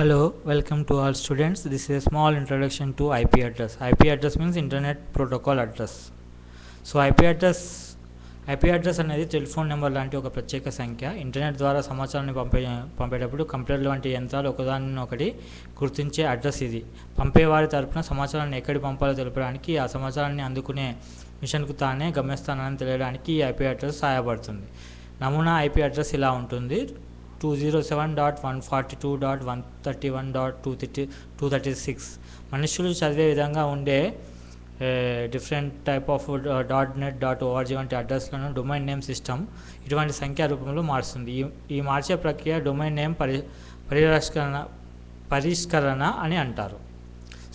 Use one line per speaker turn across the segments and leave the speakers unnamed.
Hello, welcome to all students. This is a small introduction to IP address. IP address means Internet Protocol Address. So IP address అనేది telephone number లాంటి ఒక ప్రత్యేక సంఖ్య. Internet ద్వారా సమాచారాన్ని పంపేటప్పుడు కంప్యూటర్లు వంటి యంత్రాలు ఒకదానినొకటి గుర్తించే అడ్రస్ ఇది. పంపేవారి తరపున సమాచారాన్ని ఎక్కడికి పంపాలో తెలపడానికి, ఆ సమాచారాన్ని అందుకునే మిషన్కు తానే గమ్యస్థానాన్ని తెలియడానికి ఈ IP అడ్రస్ సహాయపడుతుంది. నమూనా IP అడ్రస్ ఇలా ఉంటుంది: 207.142.131.236. మనుషులు చదివే విధంగా ఉండే డిఫరెంట్ టైప్ ఆఫ్ .net.org వంటి అడ్రస్లను డొమైన్ నేమ్ సిస్టమ్ ఇటువంటి సంఖ్యా రూపంలో మారుస్తుంది. ఈ మార్చే ప్రక్రియ డొమైన్ నేమ్ పరిష్కరణ అని అంటారు.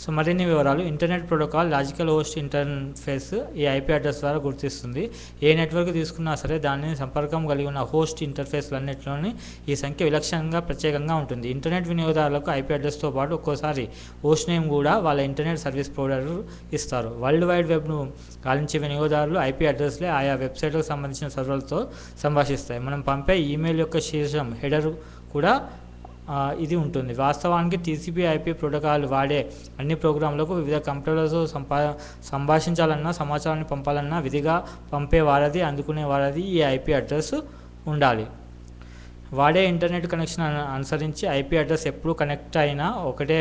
సో మరిన్ని వివరాలు: internet protocol logical host interface ఈ IP అడ్రస్ ద్వారా గుర్తిస్తుంది. ఏ నెట్వర్క్ తీసుకున్నా సరే దానిని సంపర్కం కలిగి ఉన్న హోస్ట్ ఇంటర్ఫేస్లన్నింటిలోని ఈ సంఖ్య విలక్షణంగా ప్రత్యేకంగా ఉంటుంది. ఇంటర్నెట్ వినియోగదారులకు IP అడ్రస్తో పాటు ఒక్కోసారి హోస్ట్ నేమ్ కూడా వాళ్ళ ఇంటర్నెట్ సర్వీస్ ప్రొవైడర్ ఇస్తారు. వరల్డ్ వైడ్ వెబ్ను గాలించే వినియోగదారులు IP అడ్రస్లే ఆయా వెబ్సైట్లకు సంబంధించిన సర్వర్లతో సంభాషిస్తాయి. మనం పంపే ఈమెయిల్ యొక్క శీర్షం హెడర్ కూడా ఇది ఉంటుంది. వాస్తవానికి TCP/IP ప్రోటోకాల్ వాడే అన్ని ప్రోగ్రాంలకు వివిధ కంప్యూటర్లతో సంభాషించాలన్నా, సమాచారాన్ని పంపాలన్నా విధిగా పంపే వారది, అందుకునే వారది ఈ IP అడ్రస్ ఉండాలి. వాడే ఇంటర్నెట్ కనెక్షన్ అనుసరించి IP అడ్రస్ ఎప్పుడు కనెక్ట్ అయినా ఒకటే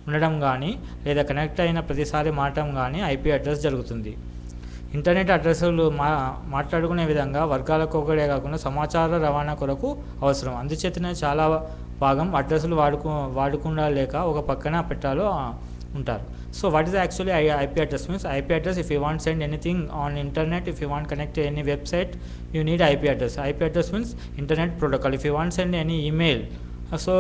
ఉండడం కానీ, లేదా కనెక్ట్ అయిన ప్రతిసారి మారటం కానీ IP అడ్రస్ జరుగుతుంది. ఇంటర్నెట్ అడ్రస్లు మాట్లాడుకునే విధంగా వర్గాలకు ఒకటే కాకుండా సమాచార రవాణా కొరకు అవసరం. అందుచేతనే చాలా భాగం అడ్రస్లు వాడకుండా లేక ఒక పక్కన పెట్టాలో ఉంటారు. So what is actually IP address means? IP address, if you want send anything on internet, if you want connect any website, you need IP address. IP address means internet protocol. If you want send any email, so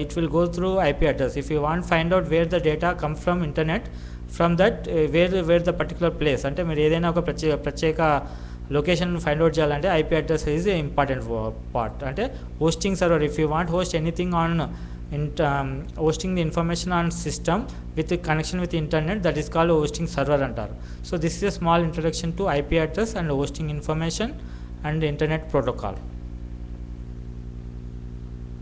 it will go through IP address. If you want find out where the data comes from internet, from that where the particular place, అంటే మీరు ఏదైనా ఒక ప్రత్యేక location find out చేయాలంటే IP address is important part. అంటే hosting server, if you want host anything on hosting the information on system with connection with internet, that is called hosting server antaru. So this is a small introduction to IP address and hosting information and internet protocol.